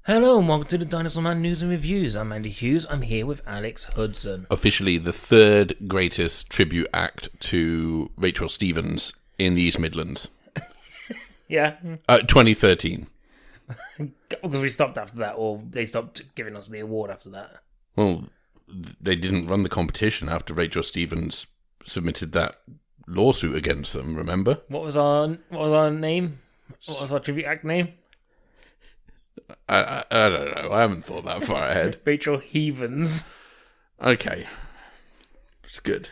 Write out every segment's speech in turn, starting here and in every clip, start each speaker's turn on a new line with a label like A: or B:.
A: Hello and welcome to the Dinosaur Man News and Reviews. I'm Andy Hughes. I'm here with Alex Hudson.
B: Officially the third greatest tribute act to Rachel Stevens in the East Midlands.
A: Yeah.
B: 2013.
A: Because we stopped after that, or they stopped giving us the award after that.
B: Well, they didn't run the competition after Rachel Stevens submitted that lawsuit against them, remember?
A: What was our name? What was our tribute act name?
B: I don't know. I haven't thought that far ahead.
A: Rachel Heavens.
B: Okay. It's good.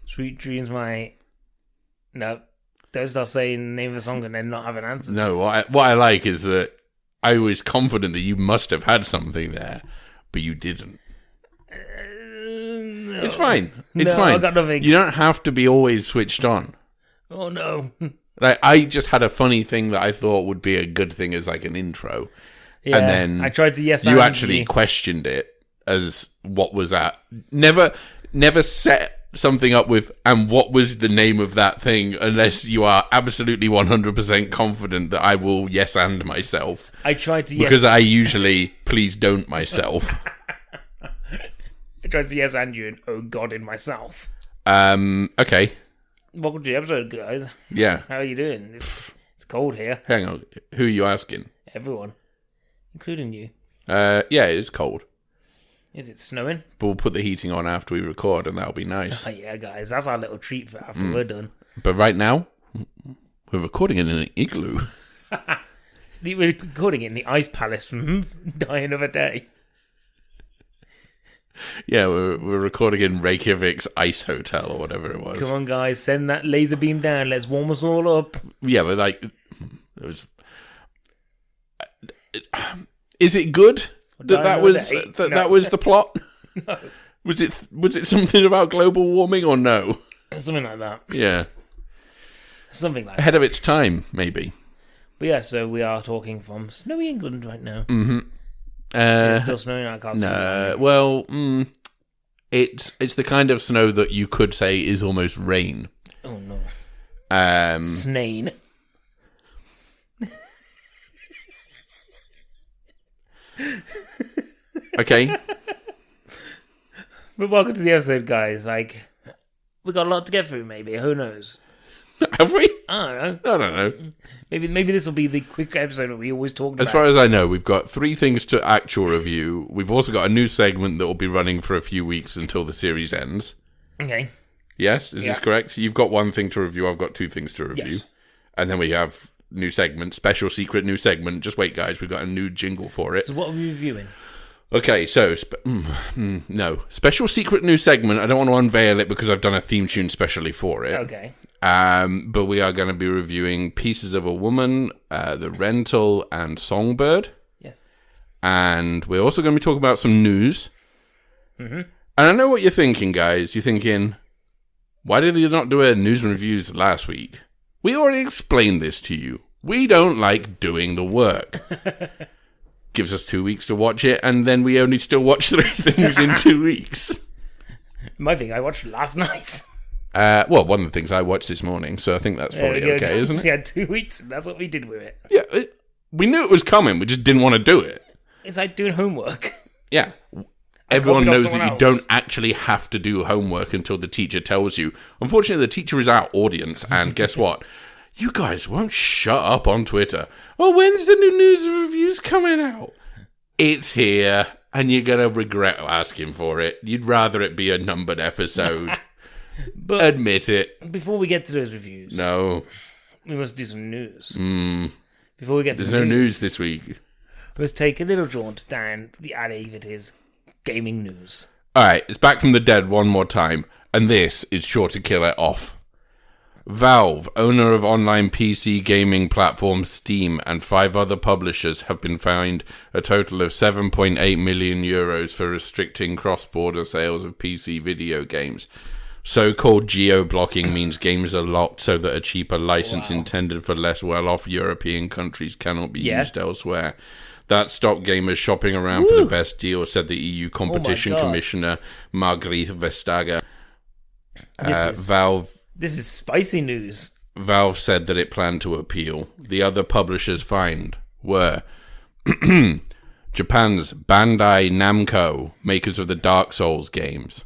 A: Sweet Dreams, my... No. Don't start saying the name of the song and then not have an answer.
B: No, what I like is that I was confident that you must have had something there, but you didn't.
A: No.
B: It's fine. It's
A: No,
B: fine.
A: I got nothing.
B: You don't have to be always switched on.
A: Oh, no.
B: Like, I just had a funny thing that I thought would be a good thing as like an intro.
A: Yeah,
B: and then
A: I tried to
B: you actually questioned it as what was that. Never set something up with, and what was the name of that thing, unless you are absolutely 100% confident that I will yes and myself.
A: I tried to
B: because I usually please don't myself.
A: I tried to yes and you and oh god in myself.
B: Okay.
A: Welcome to the episode, guys.
B: Yeah.
A: How are you doing? It's cold here.
B: Hang on. Who are you asking?
A: Everyone. Including you.
B: Yeah, it's cold.
A: Is it snowing?
B: But we'll put the heating on after we record, and that'll be nice.
A: Oh, yeah, guys. That's our little treat for after we're done.
B: But right now, we're recording in an igloo.
A: We're recording it in the Ice Palace from Die Another Day.
B: Yeah, we're recording in Reykjavik's Ice Hotel or whatever it was.
A: Come on, guys. Send that laser beam down. Let's warm us all up.
B: Yeah, but like, it was. Is it good that was the plot?
A: No.
B: Was it something about global warming or no?
A: Something like that.
B: Yeah,
A: Something like that.
B: ahead of its time, maybe.
A: But yeah, so we are talking from snowy England right now.
B: Mm-hmm.
A: It's still snowing. I can't see it.
B: No, well, it's the kind of snow that you could say is almost rain.
A: Oh no.
B: Snane. Okay.
A: But welcome to the episode, guys. Like, we got a lot to get through. Maybe, who knows?
B: Have we?
A: I don't know.
B: I don't know.
A: Maybe this will be the quick episode that we always talked about.
B: As far as I know, we've got 3 things to actual review. We've also got a new segment that will be running for a few weeks until the series ends.
A: Okay.
B: Yes? Is this correct? You've got 1 thing to review, I've got 2 things to review.
A: Yes.
B: And then we have new segment, special secret new segment. Just wait, guys, we've got a new jingle for it.
A: So what are we reviewing?
B: Okay, so, no. Special secret new segment, I don't want to unveil it because I've done a theme tune specially for it.
A: Okay.
B: But we are going to be reviewing Pieces of a Woman, The Rental, and Songbird.
A: Yes.
B: And we're also going to be talking about some news.
A: Mm-hmm.
B: And I know what you're thinking, guys. You're thinking, why did you not do a news and reviews last week? We already explained this to you. We don't like doing the work. Gives us 2 weeks to watch it, and then we only still watch 3 things in 2 weeks.
A: My thing I watched last night.
B: Well, one of the things I watched this morning, so I think that's probably okay, isn't it?
A: We had 2 weeks, and that's what we did with it.
B: Yeah, we knew it was coming, we just didn't want to do it.
A: It's like doing homework.
B: Yeah. Everyone knows that you
A: else.
B: don't actually have to do homework until the teacher tells you. Unfortunately, the teacher is our audience, and guess what? You guys won't shut up on Twitter. Well, when's the new news and reviews coming out? It's here, and you're going to regret asking for it. You'd rather it be a numbered episode.
A: But
B: admit it.
A: before we get to those reviews,
B: No.
A: we must do some news. Before we get to
B: There's no news this week.
A: Let's take a little jaunt down the alley that is gaming news.
B: Alright, it's back from the dead one more time, and this is sure to kill it off. Valve, owner of online PC gaming platform Steam, and 5 other publishers have been fined a total of 7.8 million euros for restricting cross-border sales of PC video games. So-called geo-blocking means games are locked so that a cheaper license intended for less well-off European countries cannot be used elsewhere. That stopped gamers shopping around for the best deal, said the EU Competition Commissioner Margrethe Vestager.
A: This is spicy news.
B: Valve said that it planned to appeal. The other publishers fined were Japan's Bandai Namco, makers of the Dark Souls games.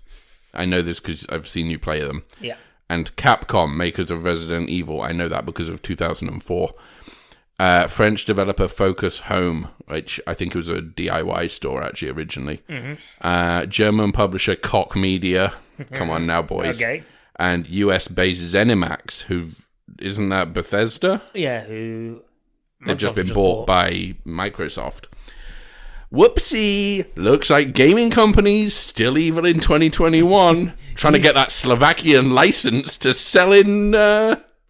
B: I know this because I've seen you play them.
A: Yeah.
B: And Capcom, makers of Resident Evil. I know that because of 2004. French developer Focus Home, which I think was a DIY store actually originally. German publisher Koch Media. Come on now, boys.
A: Okay.
B: And US-based ZeniMax, who isn't that Bethesda?
A: Yeah, who
B: they've just been bought by Microsoft. Whoopsie! Looks like gaming companies still evil in 2021, trying to get that Slovakian license to sell in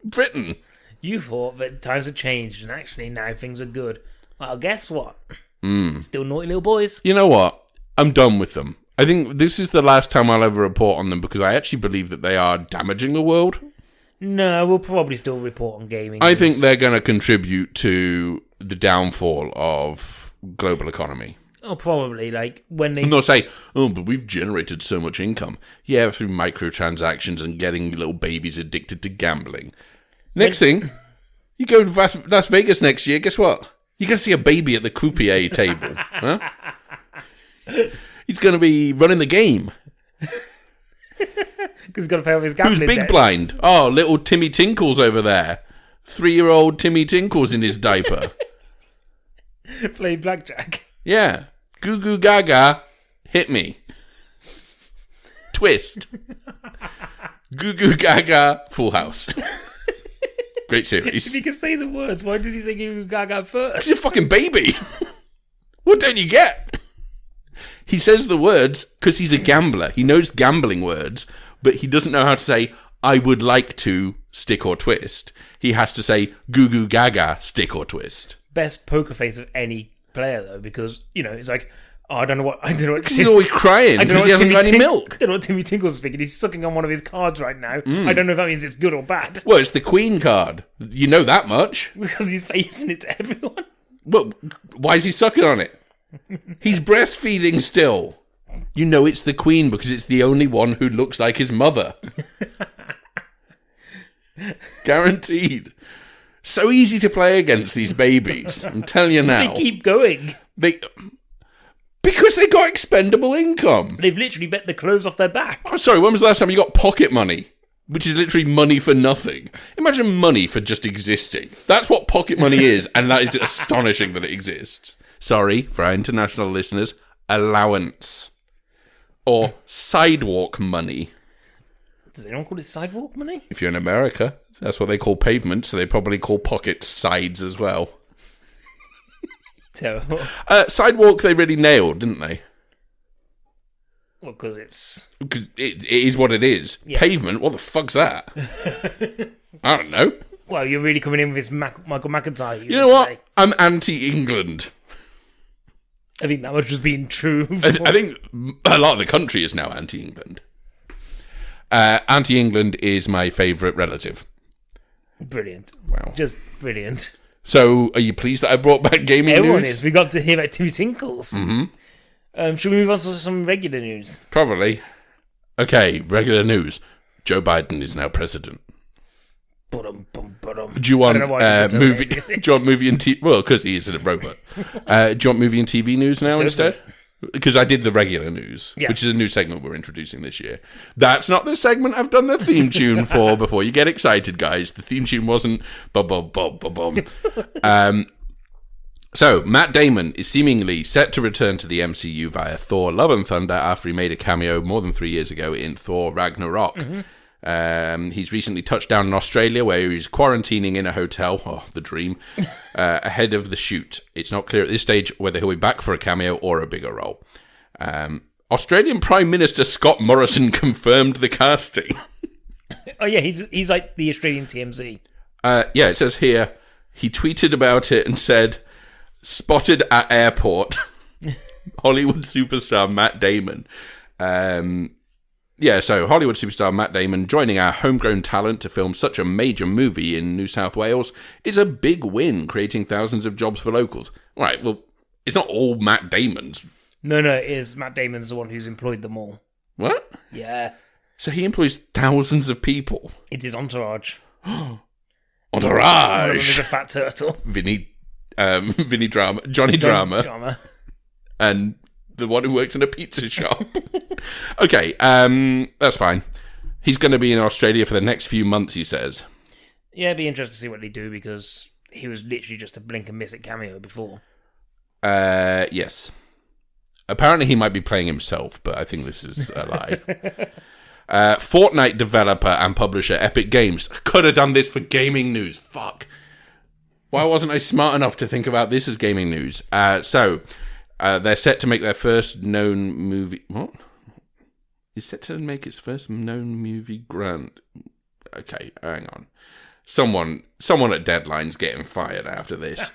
B: Britain.
A: You thought that times have changed, and actually now things are good. Well, guess what? Still naughty little boys.
B: You know what? I'm done with them. I think this is the last time I'll ever report on them because I actually believe that they are damaging the world.
A: No, we'll probably still report on gaming.
B: I think they're going to contribute to the downfall of global economy.
A: Oh, probably. Like, when they...
B: And they'll say, oh, but we've generated so much income. Yeah, through microtransactions and getting little babies addicted to gambling. Next thing, you go to Las Vegas next year, guess what? You're going to see a baby at the croupier table. Huh? He's going to be running the game.
A: Because he's got to pay off his gambling
B: Who's big
A: debts.
B: blind? Oh, little Timmy Tinkles over there. 3-year-old Timmy Tinkles in his diaper.
A: Playing blackjack.
B: Yeah. Goo goo gaga, hit me. Twist. Goo goo gaga, Full House. Great series.
A: If he can say the words, why does he say Goo Goo Gaga first?
B: He's a fucking baby. What don't you get? He says the words because he's a gambler. He knows gambling words, but he doesn't know how to say, I would like to stick or twist. He has to say, goo goo gaga, stick or twist.
A: Best poker face of any player, though, because, you know, it's like, oh, I don't know what...
B: Because he's always crying because he hasn't got any milk.
A: I don't know what Timmy Tinkle's thinking. He's sucking on one of his cards right now. I don't know if that means it's good or bad.
B: Well, it's the Queen card. You know that much.
A: Because he's facing it to everyone.
B: Well, why is he sucking on it? He's breastfeeding still. You know it's the Queen because it's the only one who looks like his mother. Guaranteed. So easy to play against these babies. I'm telling you now.
A: They keep going.
B: Because they got expendable income.
A: They've literally bet the clothes off their back.
B: Oh, sorry, when was the last time you got pocket money? Which is literally money for nothing. Imagine money for just existing. That's what pocket money is, and that is astonishing that it exists. Sorry, for our international listeners, allowance. Or sidewalk money.
A: Does anyone call it sidewalk money?
B: If you're in America, that's what they call pavement, so they probably call pockets sides as well.
A: Terrible.
B: Sidewalk they really nailed, didn't they?
A: Well, because it's...
B: Because it is what it is. Yeah. Pavement, what the fuck's that? I don't know.
A: Well, you're really coming in with this Michael McIntyre.
B: You know what? I'm anti-England.
A: I think that much was being true.
B: I think a lot of the country is now anti-England. Anti-England is my favourite relative.
A: Brilliant.
B: Wow.
A: Just brilliant.
B: So, are you pleased that I brought back gaming
A: Everyone
B: news?
A: is. We got to hear about Timmy Tinkles.
B: Mm-hmm.
A: Should we move on to some regular news?
B: Probably. Okay, regular news. Joe Biden is now president. Do you want movie? Do you want movie and TV? Well, because he is a robot. Do you want movie and TV news now instead? Because I did the regular news, which is a new segment we're introducing this year. That's not the segment I've done the theme tune for. Before you get excited, guys, the theme tune wasn't bum bum bum bum bum. So Matt Damon is seemingly set to return to the MCU via Thor: Love and Thunder after he made a cameo more than 3 years ago in Thor: Ragnarok. He's recently touched down in Australia where he's quarantining in a hotel, the dream, ahead of the shoot. It's not clear at this stage whether he'll be back for a cameo or a bigger role. Australian Prime Minister Scott Morrison confirmed the casting.
A: Oh yeah, he's like the Australian TMZ.
B: Yeah, it says here, he tweeted about it and said, spotted at airport, Hollywood superstar Matt Damon. Yeah, so Hollywood superstar Matt Damon joining our homegrown talent to film such a major movie in New South Wales is a big win, creating thousands of jobs for locals. All right, well, it's not all Matt Damon's.
A: No, it is. Matt Damon's the one who's employed them all.
B: What?
A: Yeah.
B: So he employs thousands of people.
A: It's his entourage.
B: Entourage!
A: One of them is a fat turtle.
B: Vinny Johnny Drama, and the one who works in a pizza shop. Okay, that's fine. He's going to be in Australia for the next few months, he says.
A: Yeah, it'd be interesting to see what they do, because he was literally just a blink and miss at cameo before.
B: Yes. Apparently he might be playing himself, but I think this is a lie. Fortnite developer and publisher Epic Games. Could have done this for gaming news. Fuck. Why wasn't I smart enough to think about this as gaming news? So, they're set to make their first known movie... What? Is set to make its first known movie grant. Okay, hang on. Someone at Deadline's getting fired after this.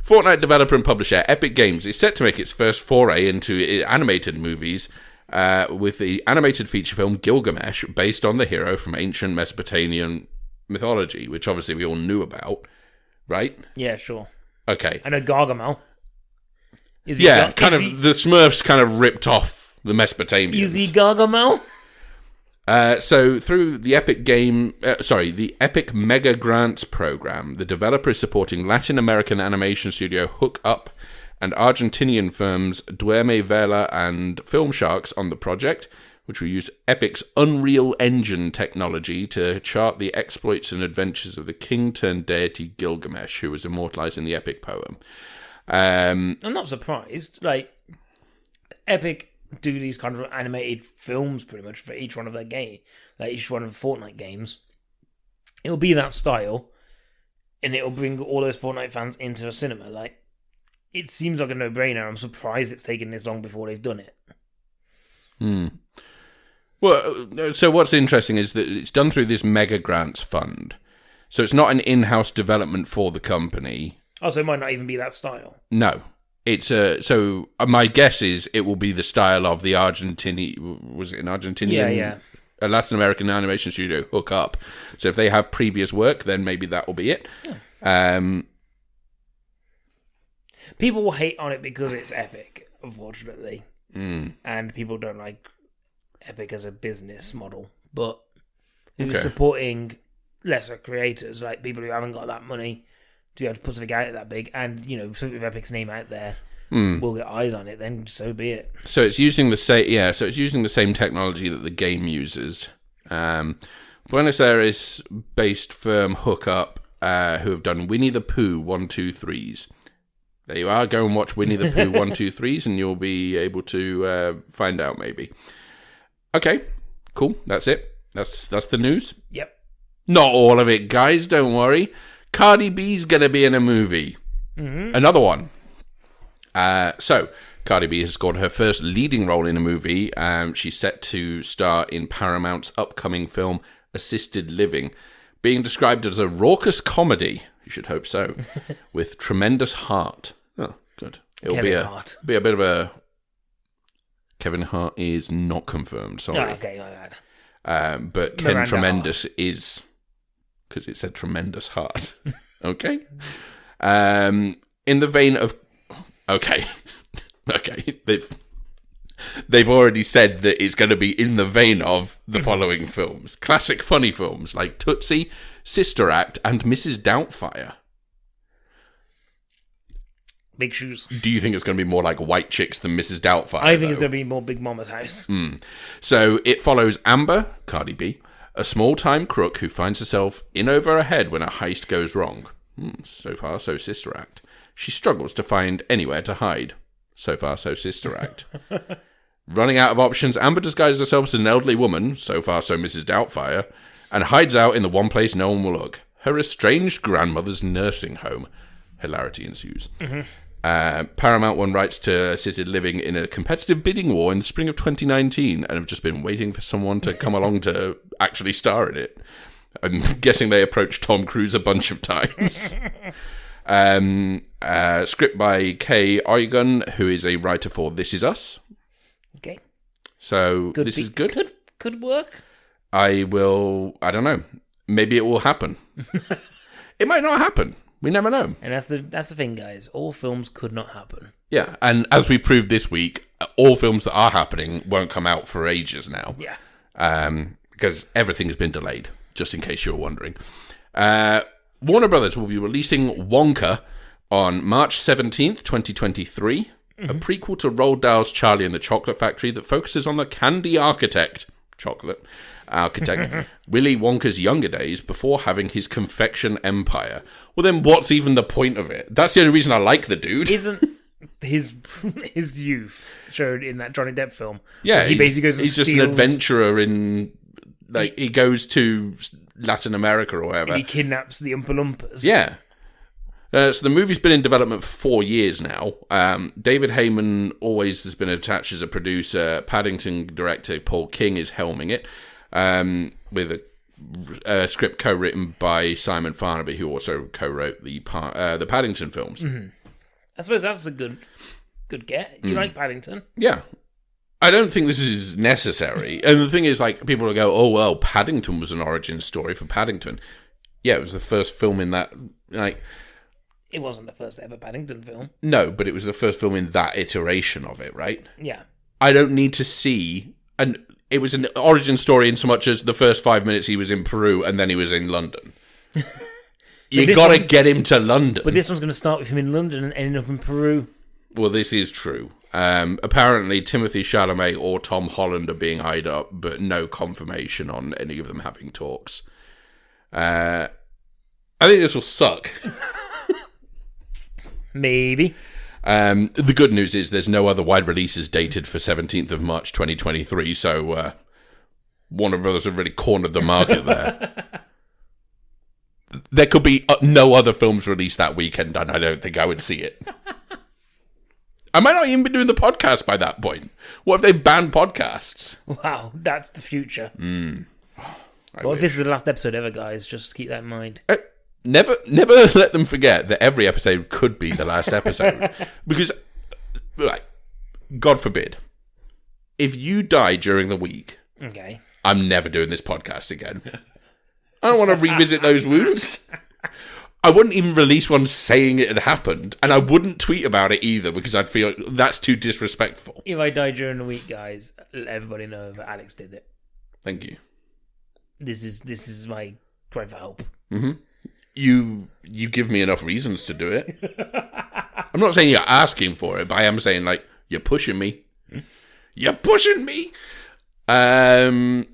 B: Fortnite developer and publisher Epic Games is set to make its first foray into animated movies with the animated feature film Gilgamesh, based on the hero from ancient Mesopotamian mythology, which obviously we all knew about, right?
A: Yeah, sure.
B: Okay.
A: And a Gargamel.
B: The Smurfs kind of ripped off the Mesopotamians.
A: Is he Gargamel?
B: So through the the Epic Mega Grants program, the developer is supporting Latin American animation studio Hook Up and Argentinian firms Duerme Vela and Film Sharks on the project, which will use Epic's Unreal Engine technology to chart the exploits and adventures of the king-turned-deity Gilgamesh, who was immortalized in the epic poem.
A: I'm not surprised. Like, Epic do these kind of animated films pretty much for each one of their game, like each one of the Fortnite games. It'll be that style, and it'll bring all those Fortnite fans into a cinema. Like, it seems like a no-brainer. I'm surprised it's taken this long before they've done it.
B: Well, so what's interesting is that it's done through this Mega Grants fund. So it's not an in-house development for the company. Oh,
A: so it might not even be that style.
B: No. It's so my guess is it will be the style of the was it an Argentinian?
A: Yeah.
B: A Latin American animation studio, Hook Up. So if they have previous work, then maybe that will be it. Yeah.
A: People will hate on it because it's Epic, unfortunately. And people don't like Epic as a business model. But it was supporting lesser creators, like people who haven't got that money to be able to put something out that big, and something with Epic's name out there will get eyes on it. Then so be it.
B: So it's using the same, So it's using the same technology that the game uses. Buenos Aires-based firm Hook Up, who have done Winnie the Pooh 1, 2, 3s. There you are. Go and watch Winnie the Pooh 1, 2, 3s, and you'll be able to find out maybe. Okay, cool. That's it. That's the news.
A: Yep.
B: Not all of it, guys. Don't worry. Cardi B's going to be in a movie. Mm-hmm. Another one. So, Cardi B has scored her first leading role in a movie. She's set to star in Paramount's upcoming film, Assisted Living, being described as a raucous comedy, you should hope so, with tremendous heart. Oh, good. It'll be a bit of a... Kevin Hart is not confirmed, sorry.
A: Oh, okay, my bad.
B: But Ken Tremendous is... because it said tremendous heart. Okay. In the vein of... Okay. They've already said that it's going to be in the vein of the following films. Classic funny films like Tootsie, Sister Act, and Mrs. Doubtfire.
A: Big shoes.
B: Do you think it's going to be more like White Chicks than Mrs. Doubtfire?
A: I think it's going to be more Big Mama's House.
B: So it follows Amber, Cardi B, a small-time crook who finds herself in over her head when a heist goes wrong. So far, so Sister Act. She struggles to find anywhere to hide. So far, so Sister Act. Running out of options, Amber disguises herself as an elderly woman. So far, so Mrs. Doubtfire. And hides out in the one place no one will look. Her estranged grandmother's nursing home. Hilarity ensues. Paramount won rights to Assisted Living in a competitive bidding war in the spring of 2019 and have just been waiting for someone to come along to actually star in it. I'm guessing they approached Tom Cruise a bunch of times. Script by Kay Oygun, who is a writer for This Is Us.
A: Okay.
B: So this is good.
A: Could work.
B: I don't know. Maybe it will happen. It might not happen. We never know.
A: And that's the thing, guys. All films could not happen.
B: Yeah, and as we proved this week, all films that are happening won't come out for ages now.
A: Yeah.
B: Because everything has been delayed, just in case you're wondering. Warner Brothers will be releasing Wonka On March 17th, 2023, a prequel to Roald Dahl's Charlie and the Chocolate Factory that focuses on the candy architect, Willy Wonka's younger days before having his confection empire. Well, then what's even the point of it? That's the only reason I like the dude.
A: Isn't his youth showed in that Johnny Depp film?
B: Yeah,
A: he basically goes and
B: he's just an adventurer in, like, he goes to Latin America or whatever.
A: And he kidnaps the Oompa Loompas.
B: Yeah. So the movie's been in development for 4 years now. David Heyman always has been attached as a producer. Paddington director Paul King is helming it, with a script co-written by Simon Farnaby, who also co-wrote the Paddington films.
A: Mm-hmm. I suppose that's a good get. You like Paddington?
B: Yeah. I don't think this is necessary. And the thing is, like, people will go, oh, well, Paddington was an origin story for Paddington. Yeah, it was the first film in that, like...
A: It wasn't the first ever Paddington film.
B: No, but it was the first film in that iteration of it, right?
A: Yeah.
B: I don't need to see... And it was an origin story in so much as the first 5 minutes he was in Peru and then he was in London. You gotta get him to London.
A: But this one's going to start with him in London and ending up in Peru.
B: Well, this is true. Apparently, Timothée Chalamet or Tom Holland are being eyed up, but no confirmation on any of them having talks. I think this will suck.
A: Maybe.
B: The good news is there's no other wide releases dated for 17th of March 2023, so Warner Brothers have really cornered the market there. There could be no other films released that weekend, and I don't think I would see it. I might not even be doing the podcast by that point. What if they banned podcasts?
A: Wow, that's the future.
B: Well,
A: if this is the last episode ever, guys, just keep that in mind.
B: Never let them forget that every episode could be the last episode. Because, like, God forbid, if you die during the week,
A: okay,
B: I'm never doing this podcast again. I don't want to revisit those wounds. I wouldn't even release one saying it had happened, and I wouldn't tweet about it either because I'd feel that's too disrespectful.
A: If I die during the week, guys, let everybody know that Alex did it.
B: Thank you.
A: This is my cry for help.
B: Mm-hmm. You give me enough reasons to do it. I'm not saying you're asking for it, but I am saying, like, you're pushing me. You're pushing me.
A: Any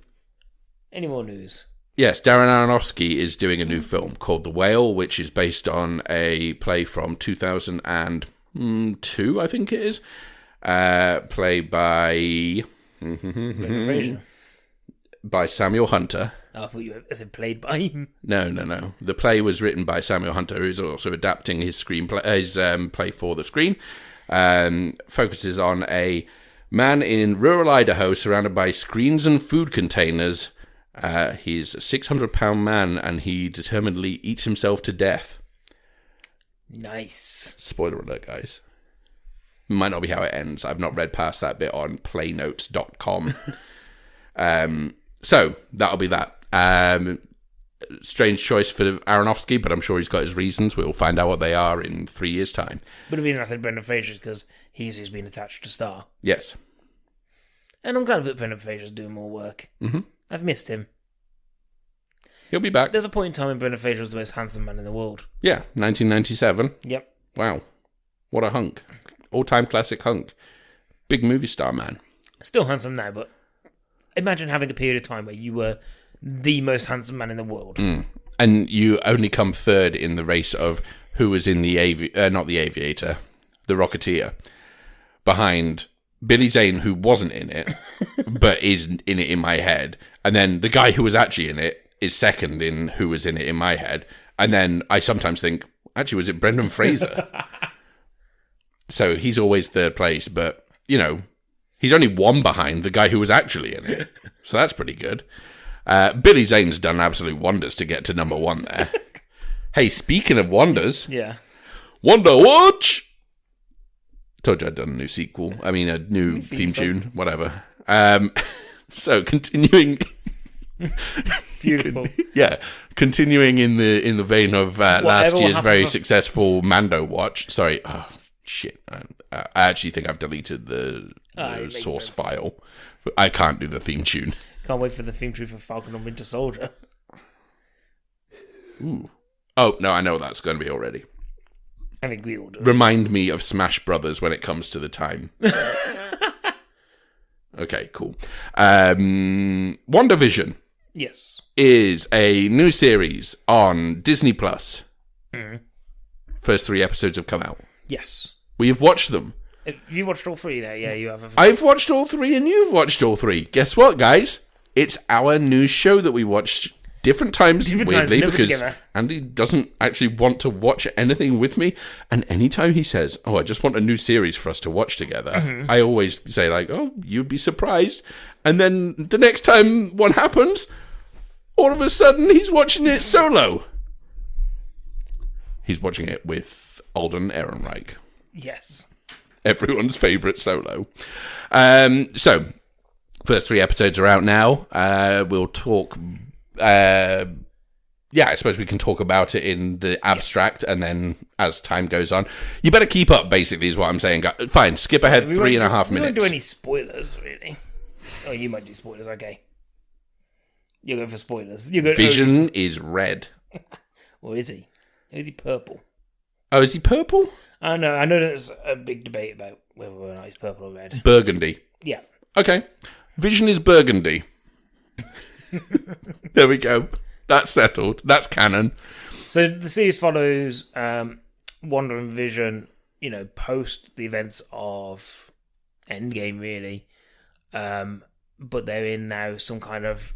A: more news?
B: Yes, Darren Aronofsky is doing a new film called The Whale, which is based on a play from 2002, I think it is. Played by... by Samuel Hunter.
A: Oh, I thought you said played by him.
B: No. The play was written by Samuel Hunter, who's also adapting his screenplay, his play for the screen. Focuses on a man in rural Idaho surrounded by screens and food containers. He's a 600-pound man, and he determinedly eats himself to death.
A: Nice.
B: Spoiler alert, guys. Might not be how it ends. I've not read past that bit on playnotes.com. So, that'll be that. Strange choice for Aronofsky, but I'm sure he's got his reasons. We'll find out what they are in 3 years' time.
A: But the reason I said Brendan Fraser is because he's who's been attached to Star.
B: Yes.
A: And I'm glad that Brendan Fraser's doing more work.
B: Mm-hmm.
A: I've missed him.
B: He'll be back.
A: There's a point in time when Brendan Fraser was the most handsome man in the world.
B: Yeah, 1997.
A: Yep.
B: Wow. What a hunk. All-time classic hunk. Big movie star, man.
A: Still handsome now, but imagine having a period of time where you were the most handsome man in the world.
B: And you only come third in the race of who was in the not the Aviator, the Rocketeer, behind Billy Zane, who wasn't in it, but is in it in my head. And then the guy who was actually in it is second in who was in it in my head. And then I sometimes think, actually, was it Brendan Fraser? So he's always third place, but, you know, he's only one behind the guy who was actually in it. So that's pretty good. Billy Zane's done absolute wonders to get to number one there. Hey, speaking of wonders.
A: Yeah.
B: WandaWatch! Told you I'd done a new sequel. I mean, a new theme tune, whatever. So, continuing...
A: Beautiful.
B: Yeah. Continuing in the vein of last year's very successful WandaWatch. Sorry. Oh, shit. I actually think I've deleted the source file. I can't do the theme tune.
A: Can't wait for the theme tune for Falcon and Winter Soldier.
B: Ooh. Oh, no, I know that's going to be already.
A: I think we all do.
B: Remind me of Smash Brothers when it comes to the time. Okay, cool. WandaVision.
A: Yes.
B: Is a new series on Disney Plus.
A: Mm.
B: First 3 episodes have come out.
A: Yes.
B: We have watched them.
A: You watched all 3 now? Yeah, you have.
B: I've watched all 3 and you've watched all 3. Guess what, guys? It's our new show that we watch different times, weirdly, because together. Andy doesn't actually want to watch anything with me. And anytime he says, oh, I just want a new series for us to watch together, I always say, like, oh, you'd be surprised. And then the next time one happens, all of a sudden he's watching it solo. He's watching it with Alden Ehrenreich.
A: Yes.
B: Everyone's favourite solo. So, first 3 episodes are out now. We'll talk... I suppose we can talk about it in the abstract, and then as time goes on, you better keep up. Basically, is what I'm saying. Fine, skip ahead 3.5 minutes.
A: We won't do any spoilers, really. Oh, you might do spoilers. Okay, you go for spoilers.
B: Vision is red.
A: Or is he? Is he purple?
B: Oh, is he purple?
A: I know. I know. There's a big debate about whether or not he's purple or red.
B: Burgundy.
A: Yeah.
B: Okay. Vision is burgundy. There we go. That's settled. That's canon.
A: So the series follows Wanda and Vision, post the events of Endgame, really. But they're in now some kind of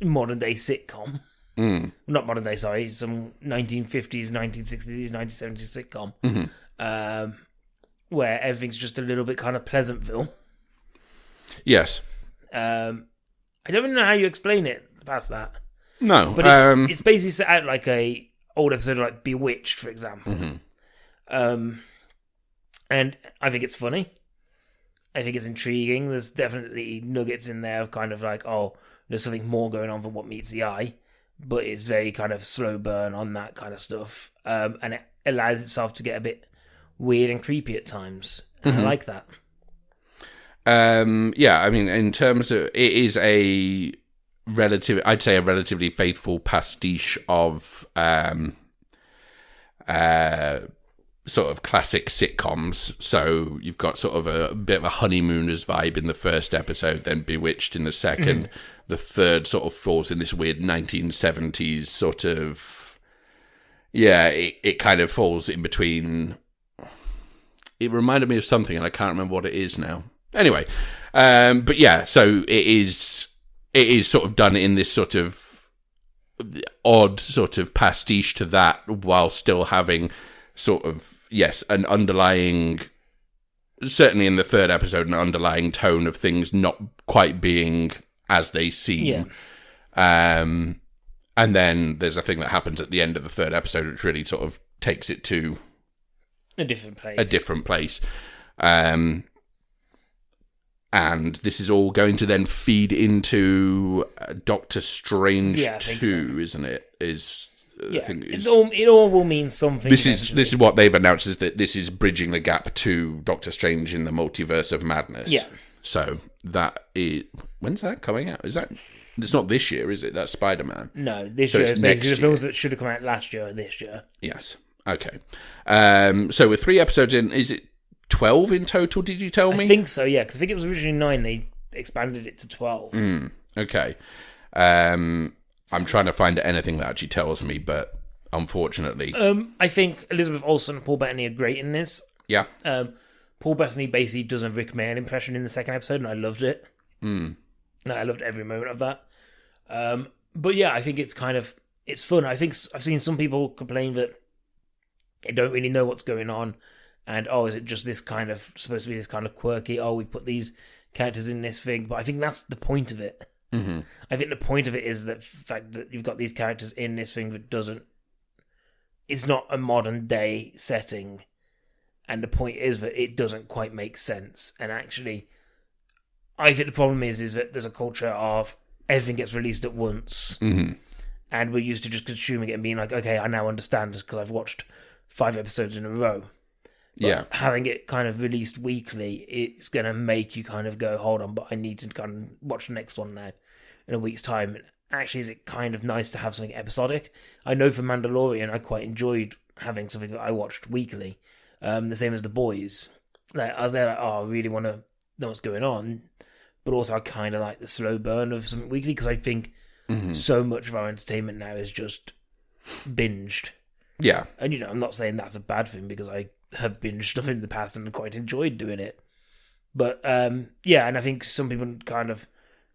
A: modern day sitcom. Not modern day, sorry. Some 1950s, 1960s, 1970s sitcom. Where everything's just a little bit kind of Pleasantville.
B: Yes.
A: I don't even know how you explain it past that.
B: No.
A: But it's basically set out like a old episode of like Bewitched, for example. And I think it's funny. I think it's intriguing. There's definitely nuggets in there of kind of like, oh, there's something more going on than what meets the eye. But it's very kind of slow burn on that kind of stuff. And it allows itself to get a bit weird and creepy at times. And I like that.
B: I mean, in terms of, it is I'd say a relatively faithful pastiche of sort of classic sitcoms. So you've got sort of a bit of a honeymooners vibe in the first episode, then Bewitched in the second. The third sort of falls in this weird 1970s sort of, it kind of falls in between. It reminded me of something and I can't remember what it is now. Anyway, but yeah, so it is sort of done in this sort of odd sort of pastiche to that, while still having sort of, an underlying, certainly in the third episode, an underlying tone of things not quite being as they seem. And then there's a thing that happens at the end of the third episode which really sort of takes it to
A: a different place.
B: And this is all going to then feed into Doctor Strange 2, isn't it?
A: It all will mean something.
B: This is what they've announced, is that this is bridging the gap to Doctor Strange in the Multiverse of Madness.
A: Yeah.
B: So when's that coming out? It's not this year, is it? That's Spider-Man.
A: No, this year. It's basically the films that should have come out last year or this year.
B: Yes. Okay. So with 3 episodes in, is it 12 in total, did you tell me?
A: I think so, yeah, because I think it was originally 9, they expanded it to 12.
B: Okay. I'm trying to find anything that actually tells me, but unfortunately...
A: I think Elizabeth Olsen and Paul Bettany are great in this.
B: Yeah.
A: Paul Bettany basically does a Rick Mayall impression in the second episode, and I loved it. I loved every moment of that. But yeah, I think it's fun. I think I've seen some people complain that they don't really know what's going on, and is it just this kind of, supposed to be this kind of quirky, we've put these characters in this thing, but I think that's the point of it. I think the point of it is the fact that you've got these characters in this thing that it's not a modern day setting, and the point is that it doesn't quite make sense. And actually, I think the problem is that there's a culture of everything gets released at once, and we're used to just consuming it and being like, okay, I now understand because I've watched 5 episodes in a row. But having it kind of released weekly, it's going to make you kind of go, hold on, but I need to kind of watch the next one now in a week's time. actually, is it kind of nice to have something episodic? I know for Mandalorian, I quite enjoyed having something that I watched weekly. The same as The Boys. Like, I was there like, I really want to know what's going on. But also I kind of like the slow burn of something weekly because I think so much of our entertainment now is just binged.
B: Yeah.
A: And, I'm not saying that's a bad thing because I have binged stuff in the past and quite enjoyed doing it. But, and I think some people kind of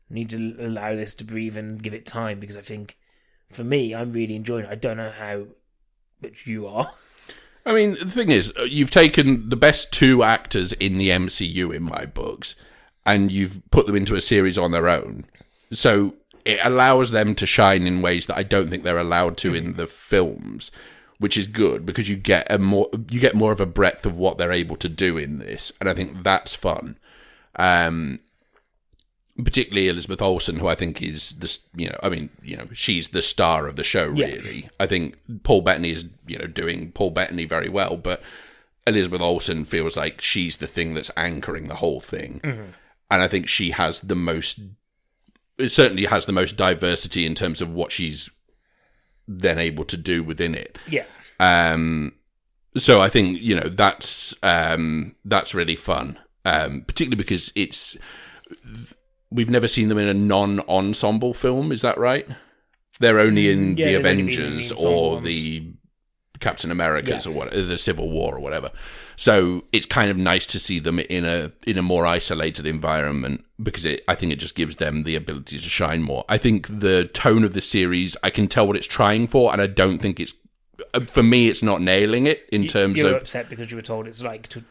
A: need to allow this to breathe and give it time because I think, for me, I'm really enjoying it. I don't know how much you are.
B: I mean, the thing is, you've taken the best 2 actors in the MCU in my books, and you've put them into a series on their own. So it allows them to shine in ways that I don't think they're allowed to in the films, which is good because you get more of a breadth of what they're able to do in this, and I think that's fun. Particularly Elizabeth Olsen, who I think is she's the star of the show, really. Yeah. I think Paul Bettany is, doing Paul Bettany very well, but Elizabeth Olsen feels like she's the thing that's anchoring the whole thing. Mm-hmm. And I think she has certainly has the most diversity in terms of what she's then able to do within it.
A: Yeah.
B: So I think, that's really fun. Particularly because we've never seen them in a non-ensemble film, is that right? They're only in the Avengers or the Captain Americas or whatever, the Civil War or whatever. So it's kind of nice to see them in a more isolated environment because I think it just gives them the ability to shine more. I think the tone of the series, I can tell what it's trying for, and I don't think it's, for me, it's not nailing it in terms of.
A: You were upset because you were told it's like Twin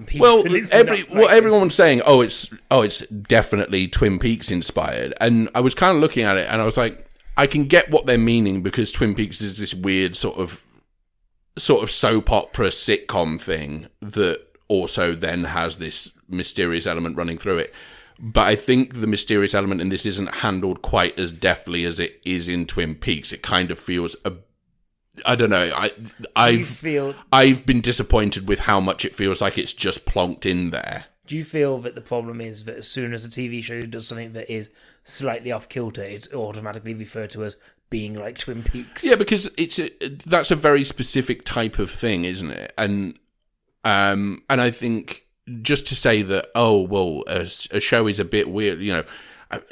A: Peaks.
B: Well, everyone's saying, it's definitely Twin Peaks inspired, and I was kind of looking at it, and I was like, I can get what they're meaning because Twin Peaks is this weird sort of soap opera sitcom thing that also then has this mysterious element running through it. But I think the mysterious element in this isn't handled quite as deftly as it is in Twin Peaks. It kind of feels I don't know. I've been disappointed with how much it feels like it's just plonked in there.
A: Do you feel that the problem is that as soon as a TV show does something that is slightly off kilter, it's automatically referred to as being like Twin Peaks?
B: Yeah, because that's a very specific type of thing, isn't it? And I think just to say that, a show is a bit weird,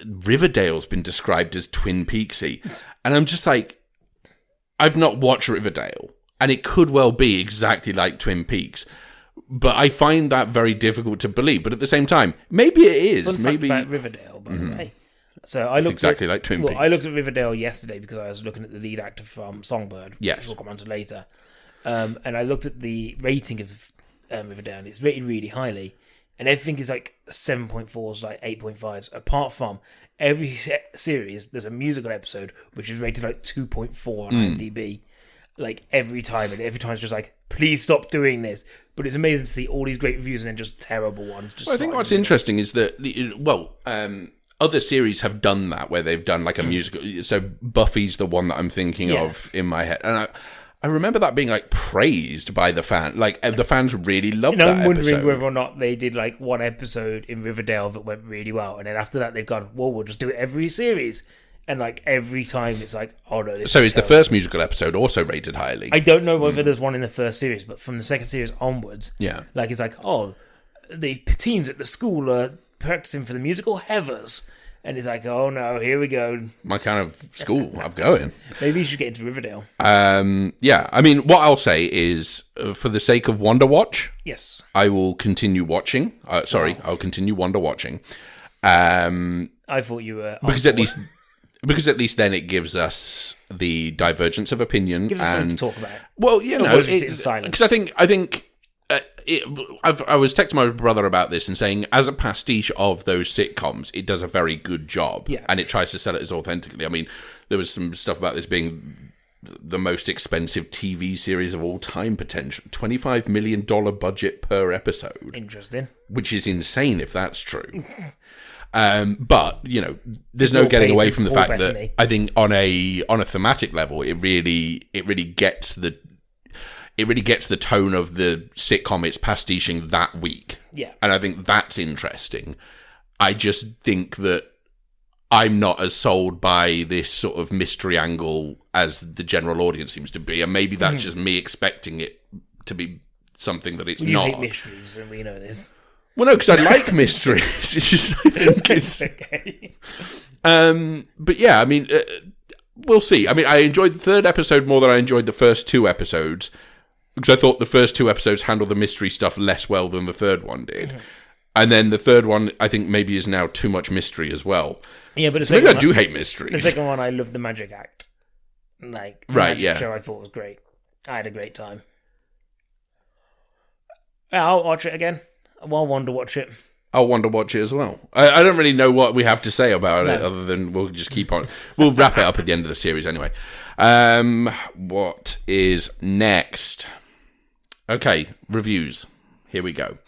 B: Riverdale's been described as Twin Peaksy, and I'm just like, I've not watched Riverdale, and it could well be exactly like Twin Peaks, but I find that very difficult to believe. But at the same time, maybe it is.
A: Fun
B: maybe
A: fact about Riverdale, by the way. So I looked
B: like Twin Peaks.
A: I looked at Riverdale yesterday because I was looking at the lead actor from Songbird, which we'll come on to later. And I looked at the rating of Riverdale, and it's rated really highly. And everything is like 7.4s, like 8.5s, apart from every series, there's a musical episode which is rated like 2.4 on IMDb. Like every time, and every time it's just like, please stop doing this. But it's amazing to see all these great reviews and then just terrible ones.
B: I think what's interesting is that, other series have done that, where they've done like a musical. So Buffy's the one that I'm thinking of in my head. And I remember that being like praised by the fan. Like the fans really loved that
A: I'm wondering
B: episode.
A: whether or not they did like one episode in Riverdale that went really well. And then after that, they've gone, well, we'll just do it every series. And like every time it's like, oh no.
B: So is the first musical episode also rated highly?
A: I don't know whether there's one in the first series, but from the second series onwards, like it's like, the teens at the school are practicing for the musical Heathers. And it's like, oh no, here we go.
B: My kind of school, I'm going.
A: Maybe you should get into Riverdale.
B: I mean, what I'll say is, for the sake of WandaWatch,
A: yes,
B: I will continue watching. I'll continue WandaWatching.
A: I thought you were
B: because at least then it gives us the divergence of opinion.
A: Gives us something to talk about.
B: Well,
A: because
B: I think. I was texting my brother about this and saying, as a pastiche of those sitcoms, it does a very good job.
A: Yeah.
B: And it tries to sell it as authentically. I mean, there was some stuff about this being the most expensive TV series of all time, potential. $25 million budget per episode.
A: Interesting.
B: Which is insane if that's true. But, there's no getting away from the fact that I think on a thematic level, it really gets the tone of the sitcom it's pastiching that week.
A: Yeah.
B: And I think that's interesting. I just think that I'm not as sold by this sort of mystery angle as the general audience seems to be, and maybe that's just me expecting it to be something that it's not.
A: You hate mysteries, and we know this.
B: Well, no, because I like mysteries. It's just, I think it's...
A: Okay.
B: But yeah, I mean, we'll see. I mean, I enjoyed the third episode more than I enjoyed the first two episodes, because I thought the first two episodes handled the mystery stuff less well than the third one did. Mm-hmm. And then the third one, I think, maybe is now too much mystery as well.
A: Yeah, but
B: maybe I do hate mysteries.
A: The second one, I love the magic act. Like, the magic show I thought was great. I had a great time. I'll watch it again. I'll WandaWatch it.
B: I'll WandaWatch it as well. I don't really know what we have to say about it, other than we'll just keep on. We'll wrap it up at the end of the series anyway. What is next? Okay, reviews. Here we go.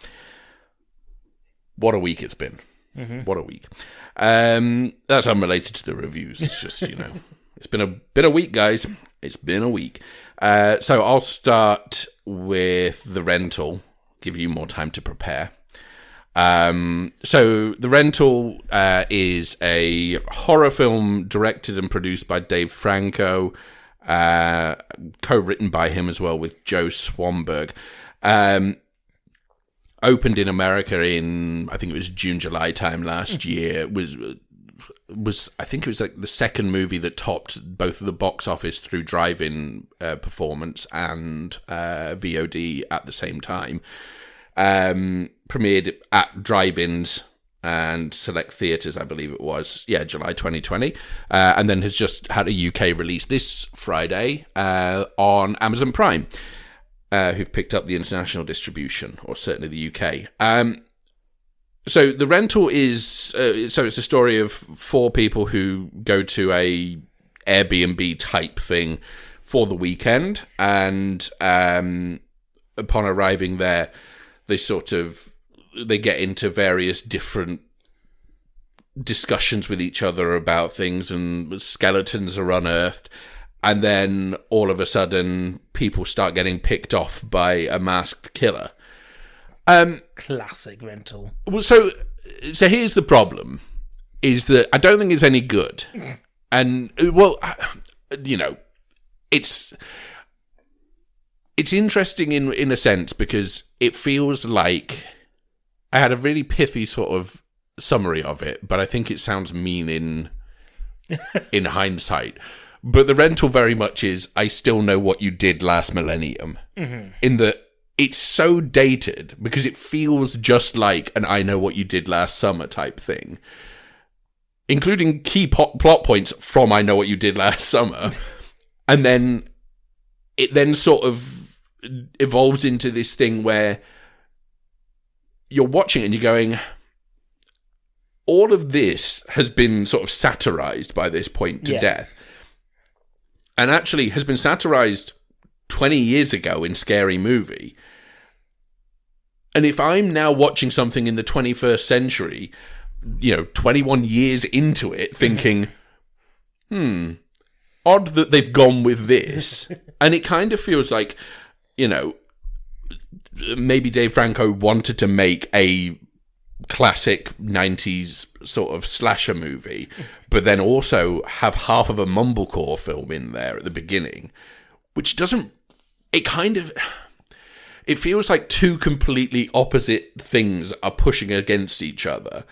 B: What a week it's been. Mm-hmm. What a week. That's unrelated to the reviews. It's just, it's been a week, guys. It's been a week. So I'll start with The Rental. Give you more time to prepare. So The Rental is a horror film directed and produced by Dave Franco, co-written by him as well with Joe Swanberg. Opened in America in, I think it was June, July time last year. Was I think it was like the second movie that topped both of the box office through drive-in performance and VOD at the same time. Premiered at drive-ins and select theatres, I believe it was. Yeah, July 2020. And then has just had a UK release this Friday on Amazon Prime. Who've picked up the international distribution, or certainly the UK. So The Rental is... so it's a story of four people who go to a Airbnb type thing for the weekend, and upon arriving there, they get into various different discussions with each other about things, and skeletons are unearthed. And then all of a sudden, people start getting picked off by a masked killer.
A: Classic Rental.
B: Well, so here's the problem: is that I don't think it's any good. And it's interesting in a sense, because it feels like I had a really pithy sort of summary of it, but I think it sounds mean in hindsight. But The Rental very much is, I still know what you did last millennium. Mm-hmm. In that it's so dated, because it feels just like an I know what you did last summer type thing. Including key plot points from I know what you did last summer. And then it then sort of evolves into this thing where you're watching it and you're going, all of this has been sort of satirized by this point to death. And actually has been satirized 20 years ago in Scary Movie. And if I'm now watching something in the 21st century, 21 years into it, thinking, odd that they've gone with this. And it kind of feels like, maybe Dave Franco wanted to make a classic 90s sort of slasher movie, but then also have half of a mumblecore film in there at the beginning, which doesn't... It feels like two completely opposite things are pushing against each other,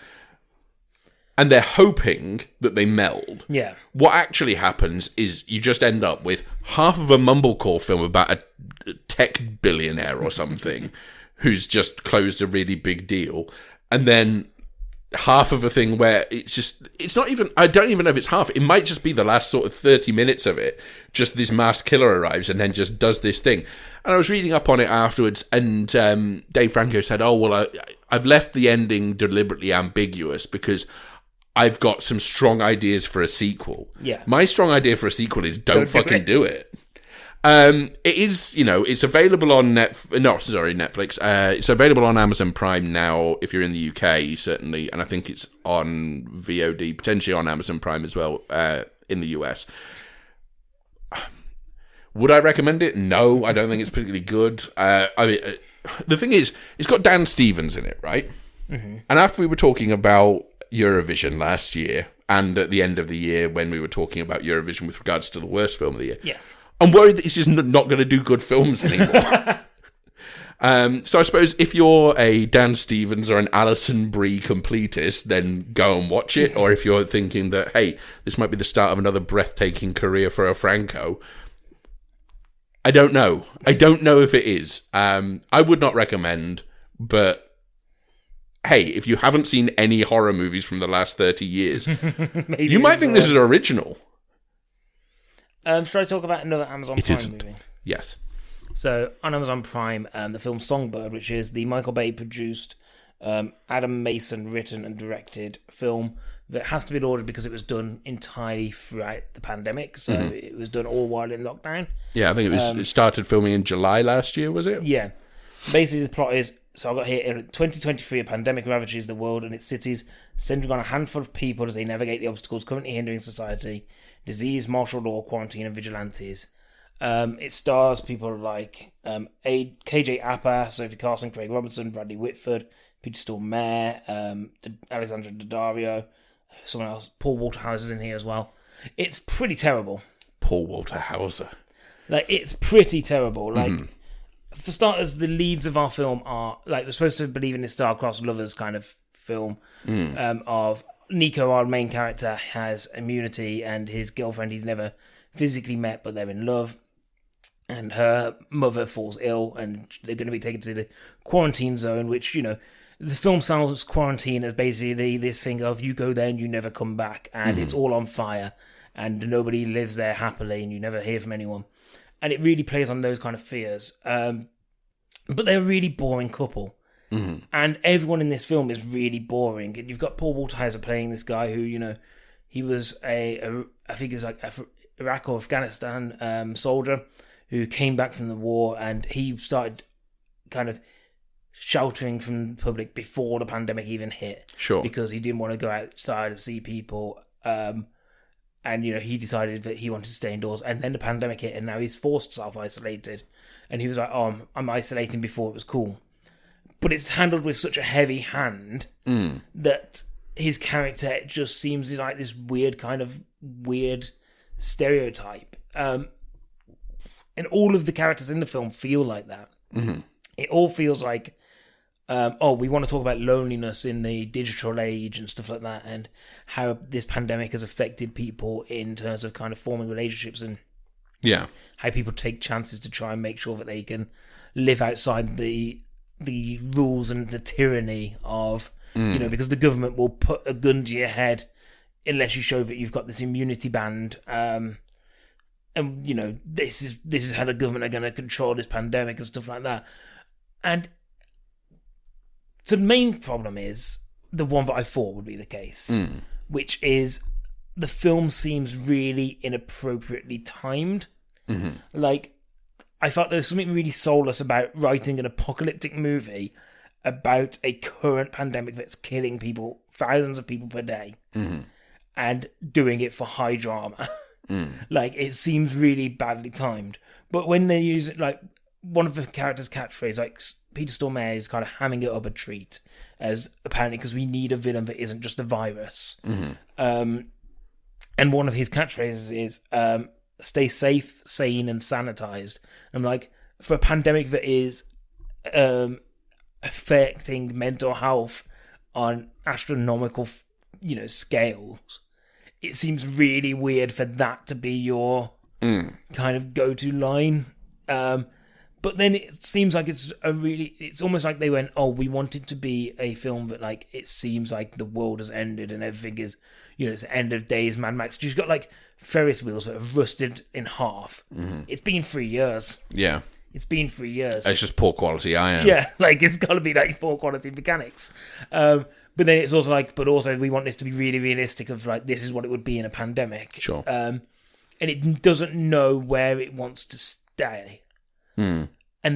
B: and they're hoping that they meld.
A: Yeah.
B: What actually happens is you just end up with half of a mumblecore film about a tech billionaire or something who's just closed a really big deal, and then half of a thing where it's not even, I don't even know if it's half, it might just be the last sort of 30 minutes of it, just this masked killer arrives and then just does this thing. And I was reading up on it afterwards, and Dave Franco said, I've left the ending deliberately ambiguous because I've got some strong ideas for a sequel.
A: Yeah.
B: My strong idea for a sequel is don't fucking do it. It is, it's available on Netflix. It's available on Amazon Prime now if you're in the UK, certainly, and I think it's on VOD, potentially on Amazon Prime as well, in the US. Would I recommend it? No, I don't think it's particularly good. The thing is, it's got Dan Stevens in it, right? Mm-hmm. And after we were talking about Eurovision last year, and at the end of the year when we were talking about Eurovision with regards to the worst film of the year.
A: Yeah.
B: I'm worried that this is not going to do good films anymore. So I suppose if you're a Dan Stevens or an Alison Brie completist, then go and watch it. Or if you're thinking that, hey, this might be the start of another breathtaking career for a Franco, I don't know. I don't know if it is. I would not recommend, but hey, if you haven't seen any horror movies from the last 30 years, you might think this is original.
A: Should I talk about another Amazon Prime movie?
B: Yes.
A: So, on Amazon Prime, the film Songbird, which is the Michael Bay produced, Adam Mason written and directed film that has to be ordered because it was done entirely throughout the pandemic. So, it was done all while in lockdown.
B: Yeah, I think it started filming in July last year, was it?
A: Yeah. Basically, the plot is, so I've got here, in 2023, a pandemic ravages the world and its cities, centering on a handful of people as they navigate the obstacles currently hindering society, disease, martial law, quarantine, and vigilantes. It stars people like KJ Apa, Sophie Carson, Craig Robinson, Bradley Whitford, Peter Stormare, Alexandra Daddario, someone else, Paul Walter Hauser's in here as well. It's pretty terrible.
B: Paul Walter Hauser.
A: Like, it's pretty terrible. Like, for starters, the leads of our film are, like, we're supposed to believe in this star-crossed lovers kind of film of Nico, our main character, has immunity and his girlfriend he's never physically met, but they're in love. And her mother falls ill, and they're going to be taken to the quarantine zone, which, you know, the film sells quarantine as basically this thing of you go there and you never come back, and it's all on fire, and nobody lives there happily, and you never hear from anyone. And it really plays on those kind of fears. But they're a really boring couple. And everyone in this film is really boring. And you've got Paul Walter Hauser playing this guy who, you know, he was I think he was like Iraq or Afghanistan soldier who came back from the war, and he started kind of sheltering from the public before the pandemic even hit.
B: Sure.
A: Because he didn't want to go outside and see people. And, you know, he decided that he wanted to stay indoors. And then the pandemic hit, and now he's forced self-isolated. And he was like, oh, I'm isolating before it was cool. But it's handled with such a heavy hand that his character just seems like this weird kind of weird stereotype. And all of the characters in the film feel like that. It all feels like, we want to talk about loneliness in the digital age and stuff like that, and how this pandemic has affected people in terms of kind of forming relationships, and how people take chances to try and make sure that they can live outside the rules and the tyranny of, you know, because the government will put a gun to your head unless you show that you've got this immunity band. And, you know, this is how the government are going to control this pandemic and stuff like that. And so the main problem is the one that I thought would be the case, which is the film seems really inappropriately timed. Like, I thought there was something really soulless about writing an apocalyptic movie about a current pandemic that's killing people, thousands of people per day, and doing it for high drama. Like, it seems really badly timed. But when they use it, like, one of the characters' catchphrase, like, Peter Stormare is kind of hamming it up a treat, as apparently because we need a villain that isn't just a virus. And one of his catchphrases is, stay safe, sane, and sanitized. I'm like, for a pandemic that is affecting mental health on astronomical, you know, scales, it seems really weird for that to be your kind of go-to line. But then it seems like it's almost like they went, oh, we want it to be a film that, like, it seems like the world has ended and everything is, you know, it's the end of days, Mad Max. You've got, like, Ferris wheels that have rusted in half. It's been 3 years.
B: Yeah.
A: It's been 3 years.
B: It's just poor quality iron.
A: Yeah, like, it's got to be, like, poor quality mechanics. But then it's also like, but also we want this to be really realistic of, like, this is what it would be in a pandemic.
B: Sure.
A: And it doesn't know where it wants to stay. And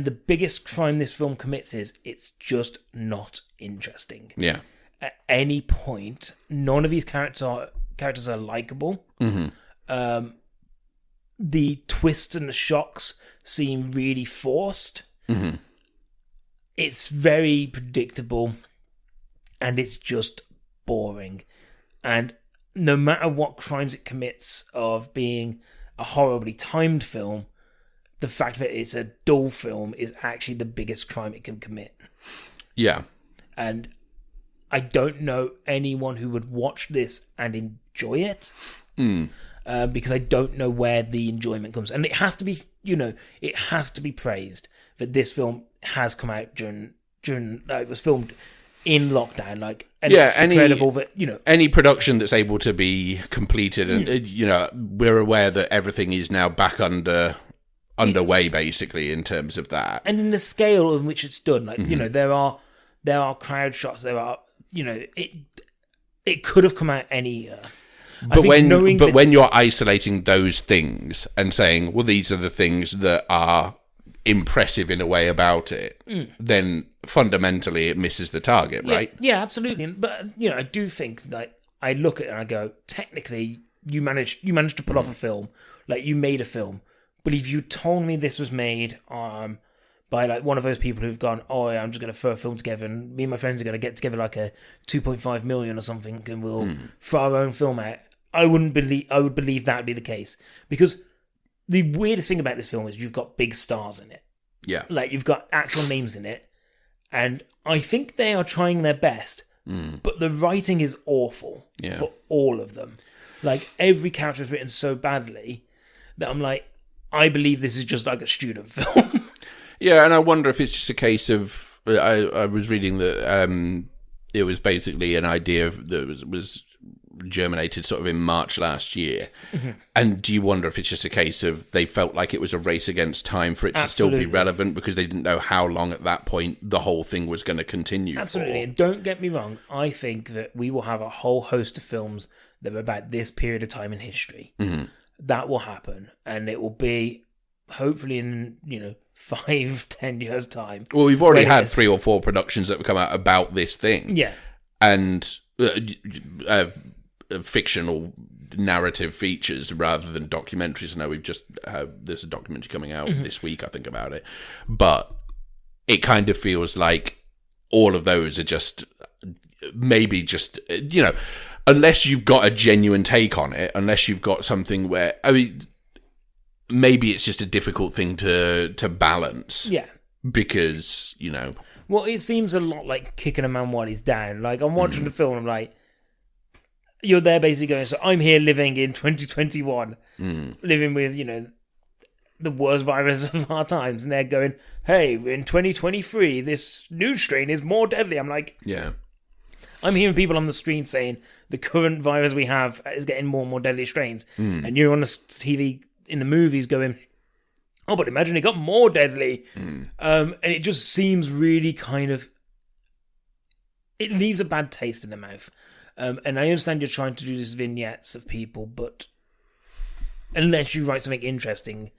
A: the biggest crime this film commits is it's just not interesting.
B: Yeah.
A: At any point, none of these characters are likable. The twists and the shocks seem really forced. It's very predictable. And it's just boring. And no matter what crimes it commits of being a horribly timed film, the fact that it's a dull film is actually the biggest crime it can commit.
B: Yeah.
A: And I don't know anyone who would watch this and enjoy it. Because I don't know where the enjoyment comes. And it has to be, it has to be praised that this film has come out during it was filmed in lockdown, and it's incredible that
B: any production that's able to be completed, and we're aware that everything is now back underway, basically, in terms of that,
A: and in the scale in which it's done. There are crowd shots. There are it could have come out any year.
B: But when you're isolating those things and saying, well, these are the things that are impressive in a way about it, then fundamentally it misses the target, right?
A: Yeah, absolutely. But I do think that I look at it and I go, technically, you managed to pull off a film, you made a film. But if you told me this was made by one of those people who've gone, oh, yeah, I'm just going to throw a film together, and me and my friends are going to get together a 2.5 million or something, and we'll throw our own film out, I would believe that would be the case, because the weirdest thing about this film is you've got big stars in it.
B: Yeah.
A: You've got actual names in it. And I think they are trying their best. But the writing is awful for all of them. Every character is written so badly that I'm I believe this is just a student film.
B: Yeah, and I wonder if it's just a case of... I was reading that it was basically an idea that was germinated sort of in March last year. And do you wonder if it's just a case of they felt like it was a race against time for it to still be relevant, because they didn't know how long at that point the whole thing was going to continue
A: Absolutely.
B: for.
A: And don't get me wrong, I think that we will have a whole host of films that are about this period of time in history. That will happen, and it will be hopefully in 5-10 years time.
B: Well, we've already had 3 or 4 productions that have come out about this thing.
A: Yeah.
B: And fictional narrative features rather than documentaries. I know there's a documentary coming out this week, I think, about it. But it kind of feels like all of those are just maybe just, unless you've got a genuine take on it, unless you've got something where, maybe it's just a difficult thing to balance.
A: Yeah.
B: Because,
A: Well, it seems a lot like kicking a man while he's down. I'm watching the film, I'm you're there basically going, so I'm here living in 2021, living with, the worst virus of our times, and they're going, hey, in 2023, this new strain is more deadly. I'm
B: yeah.
A: I'm hearing people on the screen saying the current virus we have is getting more and more deadly strains, and you're on the TV in the movies going, oh, but imagine it got more deadly. And it just seems really it leaves a bad taste in the mouth. And I understand you're trying to do these vignettes of people, but unless you write something interesting,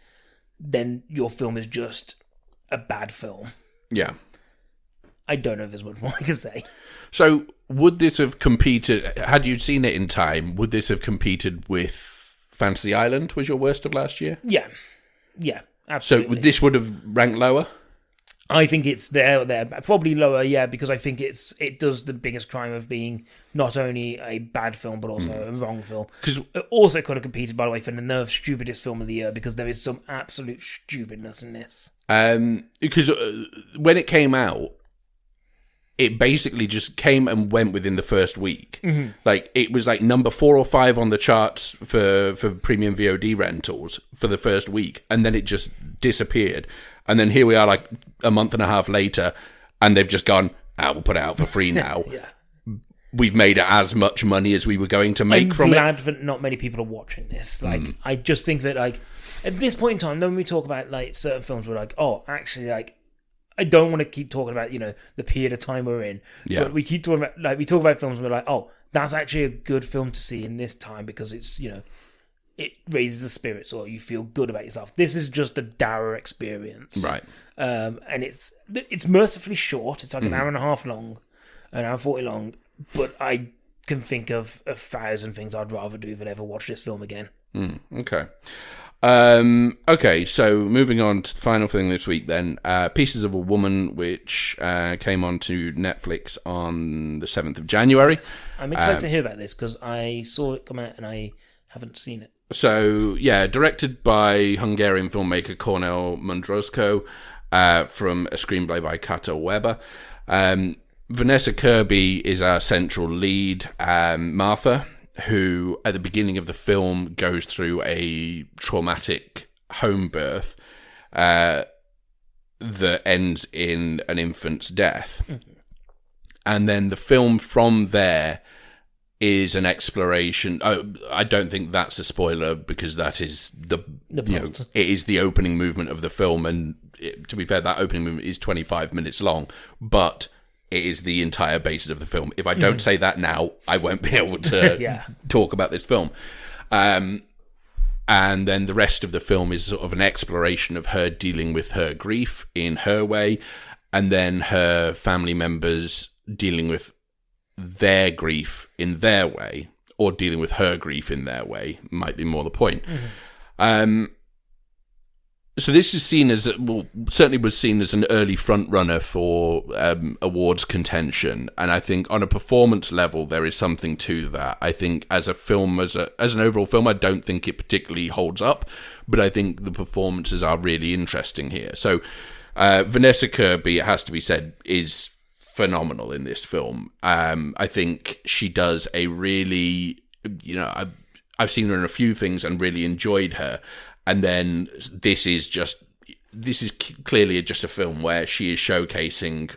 A: then your film is just a bad film.
B: Yeah.
A: I don't know if there's much more I can say.
B: So, would this have competed, had you seen it in time, would this have competed with Fantasy Island, was your worst of last year?
A: Yeah. Yeah, absolutely.
B: So, this would have ranked lower?
A: I think it's there, probably lower, yeah, because I think it does the biggest crime of being not only a bad film but also a wrong film. Because it also could have competed, by the way, for the nerve stupidest film of the year, because there is some absolute stupidness in this.
B: Because when it came out, it basically just came and went within the first week. It was number 4 or 5 on the charts for premium VOD rentals for the first week, and then it just disappeared. And then here we are a month and a half later, and they've just gone, we'll put it out for free now.
A: Yeah.
B: We've made as much money as we were going to make from it.
A: I'm glad that not many people are watching this. I just think that, at this point in time, when we talk about, certain films, we're actually, I don't want to keep talking about, the period of time we're in.
B: Yeah.
A: But we keep talking about, we talk about films and we're that's actually a good film to see in this time because it's, it raises the spirits or you feel good about yourself. This is just a dour experience.
B: Right.
A: And it's mercifully short. It's an hour and a half long, an hour 40 long, but I can think of 1,000 things I'd rather do than ever watch this film again.
B: Okay. Okay, so moving on to the final thing this week then. Pieces of a Woman, which came onto Netflix on the 7th of January.
A: Yes. I'm excited to hear about this because I saw it come out and I haven't seen it.
B: So, yeah, directed by Hungarian filmmaker Cornel Mundruszko, from a screenplay by Kato Weber. Vanessa Kirby is our central lead, Martha, who at the beginning of the film goes through a traumatic home birth that ends in an infant's death. Mm-hmm. And then the film from there is an exploration. I don't think that's a spoiler because that is it is the opening movement of the film, and to be fair, that opening movement is 25 minutes long, but it is the entire basis of the film. If I don't say that now, I won't be able to talk about this film. And then the rest of the film is sort of an exploration of her dealing with her grief in her way, and then her family members dealing with their grief in their way, or dealing with her grief in their way, might be more the point. Mm-hmm. So this is seen as, certainly was seen as an early front runner for awards contention, and I think on a performance level there is something to that. I think as a film, as an overall film, I don't think it particularly holds up, but I think the performances are really interesting here. So Vanessa Kirby, it has to be said, is phenomenal in this film. I think she does a really, I've seen her in a few things and really enjoyed her. And then this is clearly just a film where she is showcasing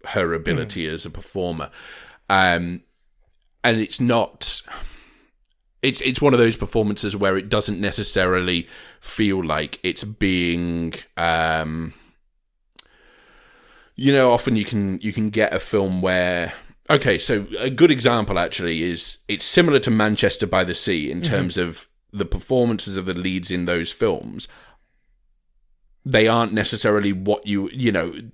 B: her ability as a performer. And it's not, it's one of those performances where it doesn't necessarily feel like it's being, often you can get a film where, okay, so a good example actually is, it's similar to Manchester by the Sea in terms of the performances of the leads in those films. They aren't necessarily what Casey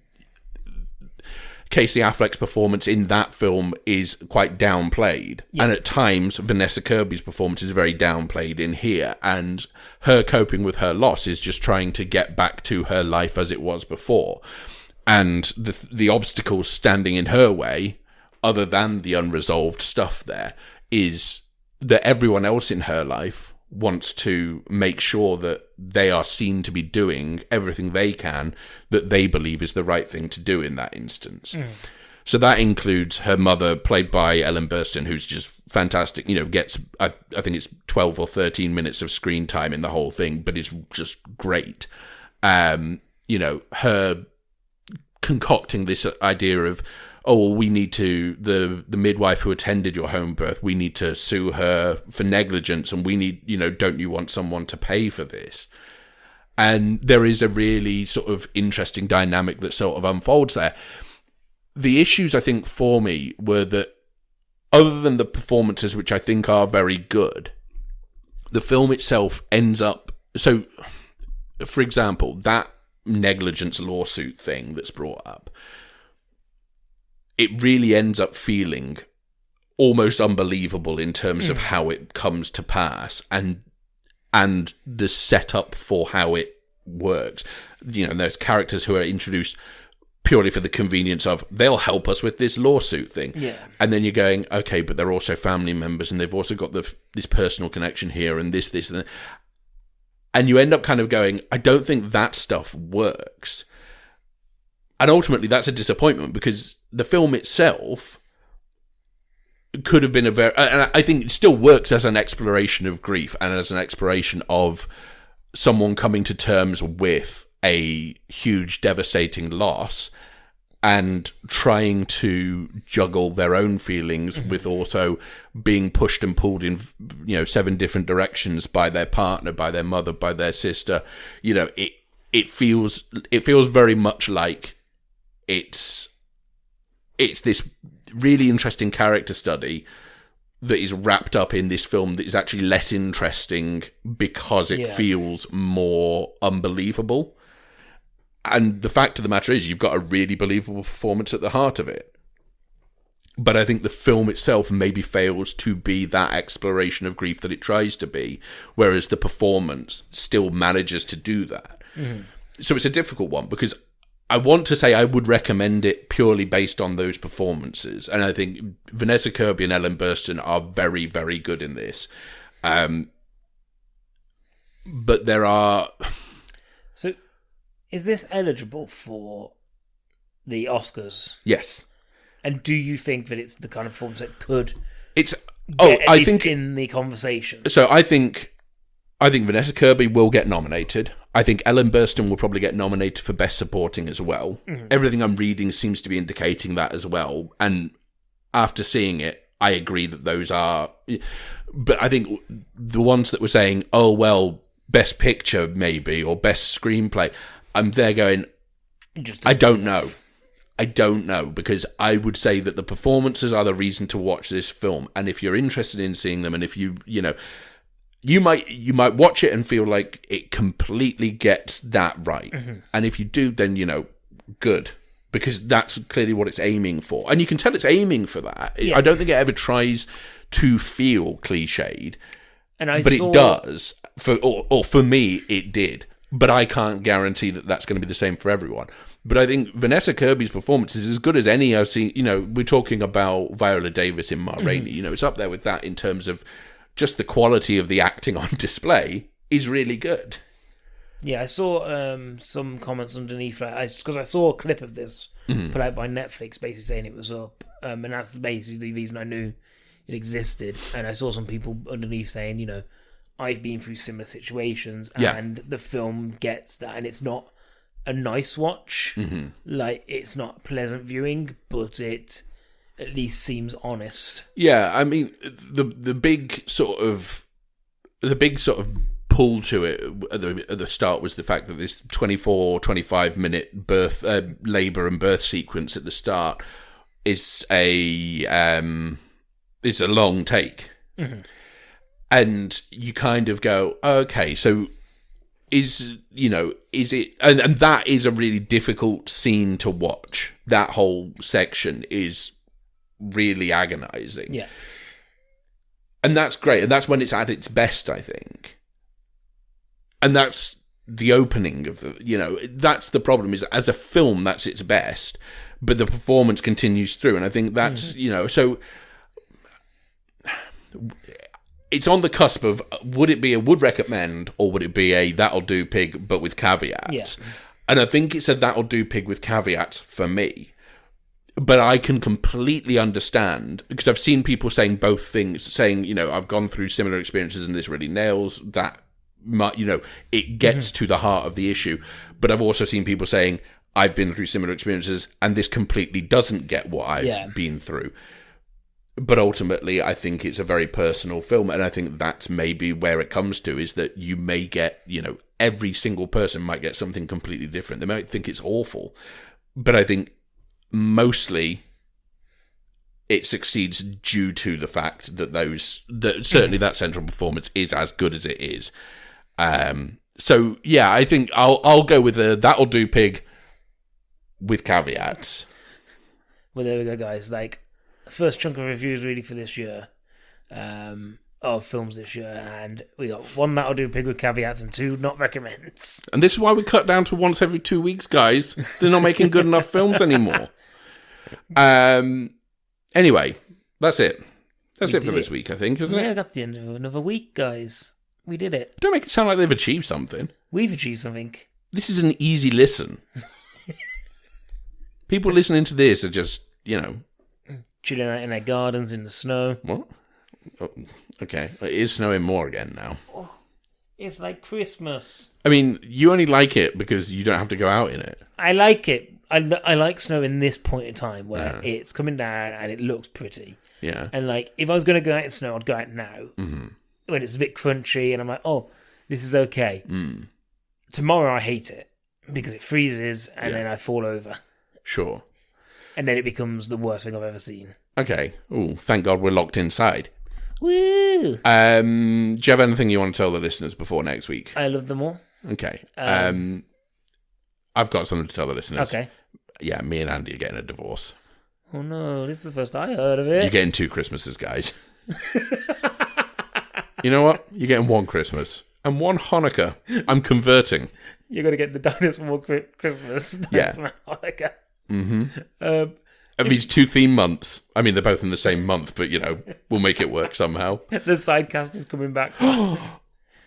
B: Affleck's performance in that film is quite downplayed. Yeah. And at times, Vanessa Kirby's performance is very downplayed in here. And her coping with her loss is just trying to get back to her life as it was before. And the obstacles standing in her way, other than the unresolved stuff there, is that everyone else in her life wants to make sure that they are seen to be doing everything they can that they believe is the right thing to do in that instance. So that includes her mother, played by Ellen Burstyn, who's just fantastic, gets, I think it's 12 or 13 minutes of screen time in the whole thing, but it's just great. Her concocting this idea of, we need to, the midwife who attended your home birth, we need to sue her for negligence, and we need, don't you want someone to pay for this? And there is a really sort of interesting dynamic that sort of unfolds there. The issues, I think, for me were that, other than the performances, which I think are very good, the film itself ends up, so, for example, that negligence lawsuit thing that's brought up, it really ends up feeling almost unbelievable in terms of how it comes to pass and the setup for how it works. There's characters who are introduced purely for the convenience of, they'll help us with this lawsuit thing. Yeah. And then you're going, okay, but they're also family members and they've also got this personal connection here and this, and that. And you end up kind of going, I don't think that stuff works. And ultimately, that's a disappointment because the film itself could have been and I think it still works as an exploration of grief and as an exploration of someone coming to terms with a huge, devastating loss and trying to juggle their own feelings with also being pushed and pulled in, 7 different directions by their partner, by their mother, by their sister. It feels very much like it's this really interesting character study that is wrapped up in this film that is actually less interesting because it feels more unbelievable. And the fact of the matter is, you've got a really believable performance at the heart of it. But I think the film itself maybe fails to be that exploration of grief that it tries to be, whereas the performance still manages to do that. So it's a difficult one, because I want to say I would recommend it purely based on those performances. And I think Vanessa Kirby and Ellen Burstyn are very, very good in this. But there are...
A: So, is this eligible for the Oscars?
B: Yes.
A: And do you think that it's the kind of performance that could
B: I think
A: in the conversation?
B: So I think Vanessa Kirby will get nominated. I think Ellen Burstyn will probably get nominated for Best Supporting as well. Everything I'm reading seems to be indicating that as well. And after seeing it, I agree that those are... But I think the ones that were saying, oh, well, Best Picture maybe, or Best Screenplay, I'm there going, I don't know. I don't know, because I would say that the performances are the reason to watch this film. And if you're interested in seeing them, and if you might watch it and feel like it completely gets that right. And if you do, then, good, because that's clearly what it's aiming for. And you can tell it's aiming for that. I don't think it ever tries to feel cliched, but it does. For me, it did. But I can't guarantee that that's going to be the same for everyone. But I think Vanessa Kirby's performance is as good as any I've seen. We're talking about Viola Davis in Ma Rainey. It's up there with that in terms of just the quality of the acting on display is really good.
A: Yeah, I saw some comments underneath, because I saw a clip of this put out by Netflix, basically saying it was up, and that's basically the reason I knew it existed. And I saw some people underneath saying, I've been through similar situations, and the film gets that, and it's not a nice watch. Like, it's not pleasant viewing, but it at least seems honest. Yeah, I mean, the big sort of pull to it at the start was the fact that this 25 minute birth labor and birth sequence at the start is a long take. And you kind of go, okay, so is it, and that is a really difficult scene to watch. That whole section is really agonizing. Yeah. And that's great. And that's when it's at its best, I think. And that's the opening of that's the problem, is as a film, that's its best, but the performance continues through. And I think that's, so it's on the cusp of, would it be a would recommend, or would it be a that'll do pig, but with caveats? Yeah. And I think it's a that'll do pig with caveats for me. But I can completely understand, because I've seen people saying both things, saying, I've gone through similar experiences and this really nails that, it gets to the heart of the issue. But I've also seen people saying, I've been through similar experiences and this completely doesn't get what I've been through. But ultimately, I think it's a very personal film. And I think that's maybe where it comes to, is that you may get, every single person might get something completely different. They might think it's awful. But I think mostly it succeeds due to the fact that certainly that central performance is as good as it is. So yeah, I think I'll go with that'll do pig with caveats. Well, there we go, guys. Like, first chunk of reviews really for this year, of films this year, and we got one that'll do pig with caveats and two not recommends.
B: And this is why we cut down to once every 2 weeks, guys. They're not making good enough films anymore. Anyway, that's it. That's it for this week, I think, isn't it?
A: Yeah, I got the end of another week, guys. We did it.
B: Don't make it sound like they've achieved something.
A: We've achieved something.
B: This is an easy listen. People listening to this are just,
A: chilling out in their gardens in the snow.
B: What? Oh, okay. It is snowing more again now.
A: Oh, it's like Christmas.
B: I mean, you only like it because you don't have to go out in it.
A: I like it. I like snow in this point in time where it's coming down and it looks pretty.
B: Yeah.
A: And like, if I was going to go out in snow, I'd go out now. Mm-hmm. When it's a bit crunchy and I'm like, oh, this is okay. Mm. Tomorrow I hate it because it freezes and then I fall over.
B: Sure.
A: And then it becomes the worst thing I've ever seen.
B: Okay. Oh, thank God we're locked inside.
A: Woo!
B: Do you have anything you want to tell the listeners before next week?
A: I love them all.
B: Okay. I've got something to tell the listeners.
A: Okay.
B: Yeah, me and Andy are getting a divorce.
A: Oh no, this is the first I heard of it.
B: You're getting 2 Christmases, guys. You know what? You're getting 1 Christmas and 1 Hanukkah. I'm converting.
A: You're going to get the Dinosaur Christmas.
B: Yeah.
A: Hanukkah.
B: Mm-hmm. It means 2 theme months. I mean, they're both in the same month, but, we'll make it work somehow.
A: The sidecast is coming back.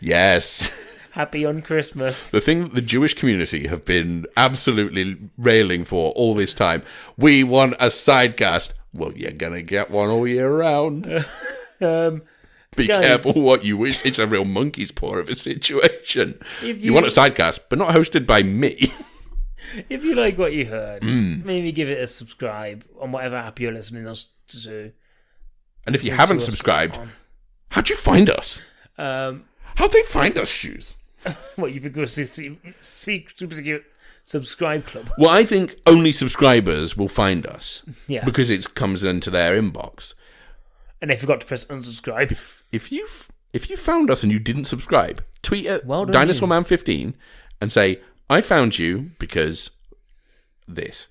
B: Yes.
A: Happy on Christmas.
B: The thing that the Jewish community have been absolutely railing for all this time. We want a sidecast. Well, you're going to get one all year round. Be careful what you wish. It's a real monkey's paw of a situation. You want a sidecast, but not hosted by me.
A: If you like what you heard, maybe give it a subscribe on whatever app you're listening us to. And
B: if you haven't subscribed, how'd you find us? How'd they find us, Shoes?
A: What, you think we're a super secret subscribe club?
B: Well, I think only subscribers will find us.
A: Yeah.
B: Because it comes into their inbox.
A: And they forgot to press unsubscribe.
B: If you found us and you didn't subscribe, tweet at
A: Dinosaurman
B: DinosaurMan15 and say, I found you because this.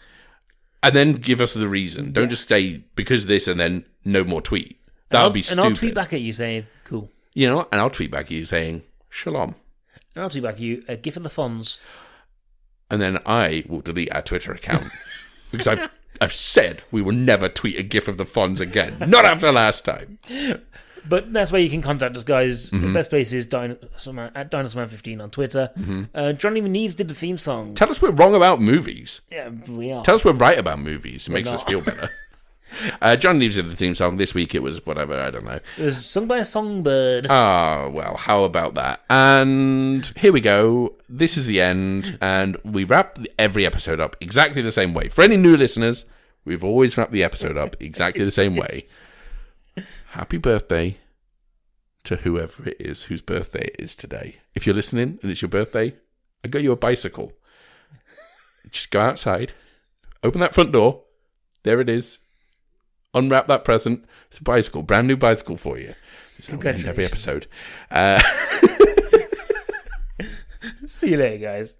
B: And then give us the reason. Don't just say, because this, and then no more tweet. That would be stupid.
A: And I'll tweet back at you saying, cool.
B: You know what? And I'll tweet back at you saying, shalom.
A: And I'll tweet back at you a gif of the Fonz.
B: And then I will delete our Twitter account. Because I've said we will never tweet a gif of the Fonz again. Not after last time.
A: But that's where you can contact us, guys. The best place is at DinosaurMan15 on Twitter. Johnny Neves did the theme song.
B: Tell us we're wrong about movies.
A: Yeah, we are.
B: Tell us we're right about movies. It makes us feel better. John Neves did the theme song. This week it was whatever, I don't know.
A: It was sung by a songbird.
B: Ah, well, how about that? And here we go. This is the end. And we wrap every episode up exactly the same way. For any new listeners, we've always wrapped the episode up exactly the same way. Happy birthday to whoever it is whose birthday it is today. If you're listening and it's your birthday, I got you a bicycle. Just go outside, open that front door. There it is. Unwrap that present. It's a bicycle, brand new bicycle for you. That's how we end every episode.
A: See you later, guys.